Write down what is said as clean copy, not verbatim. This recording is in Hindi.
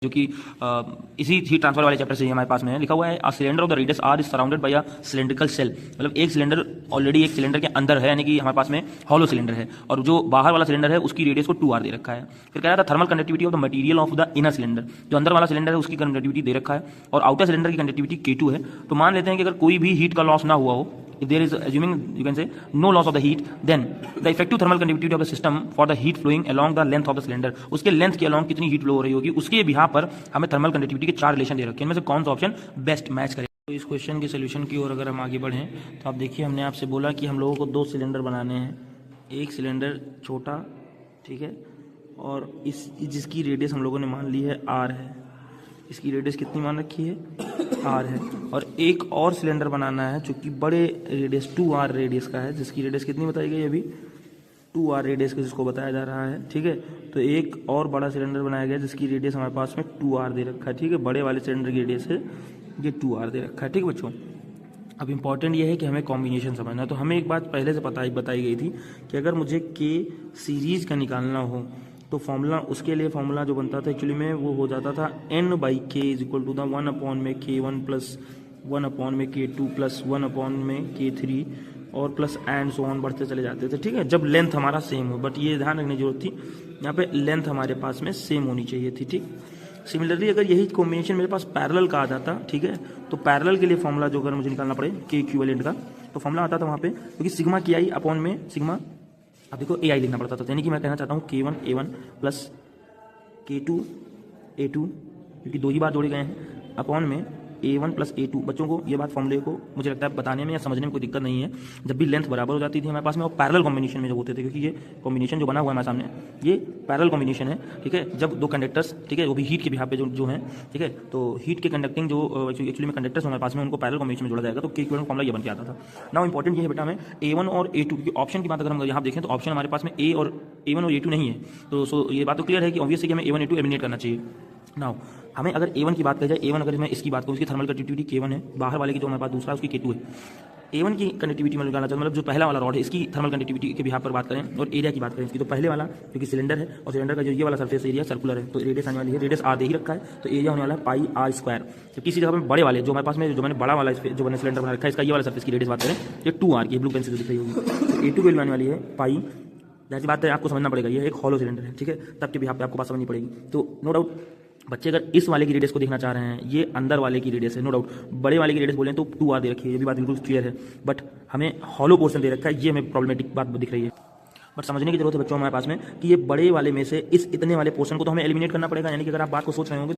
जो कि इसी हीट ट्रांसफर वाले चैप्टर से हमारे पास में है, लिखा हुआ है a cylinder of the radius r is surrounded by a cylindrical shell. मतलब एक सिलेंडर ऑलरेडी एक सिलेंडर के अंदर है, यानी कि हमारे पास में हॉलो सिलेंडर है, और जो बाहर वाला सिलेंडर है उसकी रेडियस को 2r दे रखा है। फिर कह रहा था thermal conductivity of the material of the inner cylinder, जो अंदर वाला सिलेंडर है उसकी कंडक्टिविटी दे रखा है, और आउटर सिलेंडर की कंडक्टिविटी K2 है। तो मान लेते हैं कि अगर कोई भी हीट का लॉस ना हुआ हो, if there is assuming you can say no loss of the heat, then the effective thermal conductivity of the system for the heat flowing along the length of the cylinder, उसके लेंथ के अलॉन्ग कितनी हीट फ्लो हो रही होगी, उसके बिहाफ पर हमें थर्मल कंडक्टिविटी के 4 रिलेशन दे रखे हैं। इनमें से कौन सा ऑप्शन बेस्ट मैच करेगा। तो इस क्वेश्चन के सोल्यूशन की ओर अगर हम आगे बढ़ें तो आप देखिए, हमने आपसे बोला कि हम लोगों को 2 सिलेंडर बनाने हैं। एक सिलेंडर छोटा, ठीक है, और इस जिसकी रेडियस हम लोगों ने मान ली है r है, इसकी रेडियस कितनी मान रखी है r है, और एक और सिलेंडर बनाना है जो कि बड़े रेडियस 2r रेडियस का है, जिसकी रेडियस कितनी बताई गई अभी 2r रेडियस का जिसको बताया जा रहा है, ठीक है। तो एक और बड़ा सिलेंडर बनाया गया जिसकी रेडियस हमारे पास में 2r दे रखा है, ठीक है। बड़े वाले सिलेंडर की रेडियस है ये 2r दे रखा है, ठीक है बच्चों। अब इंपॉर्टेंट ये है कि हमें कॉम्बिनेशन समझना है। तो हमें एक बात पहले से बताई गई थी कि अगर मुझे K सीरीज़ का निकालना हो तो फॉर्मूला, उसके लिए फॉर्मूला जो बनता था एक्चुअली में वो हो जाता था n/k is equal to the 1 में K1 प्लस 1 में K2 प्लस 1 में K3 और प्लस एंड सो ऑन बढ़ते चले जाते थे, ठीक है, जब लेंथ हमारा सेम हो। बट ये ध्यान रखने की जरूरत थी, यहाँ पे लेंथ हमारे पास में सेम होनी चाहिए थी, ठीक। सिमिलरली अगर यही कॉम्बिनेशन मेरे पास पैरेलल का आ जाता, ठीक है, तो पैरेलल के लिए फॉर्मूला जो अगर मुझे निकालना पड़े K इक्विवेलेंट का, तो फॉर्मूला आता था वहाँ पे, क्योंकि सिग्मा की आई अपॉन में सिग्मा, अब देखो AI लिखना पड़ता था, यानी कि मैं कहना चाहता हूँ K1 A1 plus K2 A2, क्योंकि 2 ही बार जोड़े गए हैं, अपॉन में A1 प्लस A2। बच्चों को ये बात फॉर्मूले को मुझे लगता है बताने में या समझने में कोई दिक्कत नहीं है। जब भी लेंथ बराबर हो जाती थी हमारे पास में, और पैरेलल कॉम्बिनेशन में जब होते थे, क्योंकि ये कॉम्बिनेशन जो बना हुआ है हमारे सामने ये पैरेलल कॉम्बिनेशन है, ठीक है। जब 2 कंडक्टर्स, ठीक है, वो भी हीट के बिहाफ पे जो हैं, ठीक है, तो हीट के कंडक्टिंग जो एक्चुअली में कंडक्टर्स हमारे पास में, उनको पैरेलल कॉम्बिनेशन में जोड़ा जाएगा, तो K इक्विवेलेंट फॉर्मूला ये बन के आता था। नाउ इंपॉर्टेंट ये है बेटा हमें A1 और A2, क्योंकि ऑप्शन की बात अगर हम यहाँ देखें तो ऑप्शन हमारे पास में A1 और A2 नहीं है, तो ये बात तो क्लियर है कि ऑब्वियसली हमें A1 A2 एलिमिनेट करना चाहिए। नाउ हमें अगर A1 की बात करी जाए, A1 अगर मैं इसकी बात करूँ, इसकी थर्मल कंडक्टिविटी K1 है, बाहर वाले की जो हमारे पास दूसरा है उसकी K2 है। A1 की कंडक्टिविटी में निकालना चाहता हूँ, मतलब जो पहला वाला रॉड है इसकी थर्मल कंडक्टिविटी के बिहाफ पर बात करें, और एरिया की बात करें इसकी, तो पहले वाला क्योंकि सिलेंडर है और सिलेंडर का जो ये वाला सरफेस एरिया सर्कुलर है, तो रेडियस आने वाली है, रेडियस r दे ही रखा है, तो एरिया होने वाला है पाई r²। तो किसी जगह में बड़े वाले जो हमारे पास में, जो मैंने बड़ा वाला जो मैंने सिलेंडर बना रखा है, इसका ये वाला सरफेस की रेडियस बात करें, ये 2r की ब्लू पेन से जो दिख रही होगी, तो A2 वैल्यू आने वाली है पाई। जैसी बात है आपको समझना पड़ेगा, ये एक हॉलो सिलेंडर है, ठीक है, तब के बिहाफ पे आपको बात समझनी पड़ेगी। तो नो डाउट बच्चे अगर इस वाले की रेडियस को देखना चाह रहे हैं, ये अंदर वाले की रेडियस है, नो डाउट। बड़े वाले की रेडियस बोलें तो 2r दे रखी है, ये भी बात बिल्कुल क्लियर है, बट हमें हॉलो पोर्शन दे रखा है, ये हमें प्रॉब्लमेटिक बात दिख रही है। बट समझने की जरूरत है बच्चों हमारे पास में कि ये बड़े वाले में से इस इतने वाले पोर्शन को तो हमें एलिमिनेट करना पड़ेगा, यानी कि अगर आप बात को सोच रहे होंगे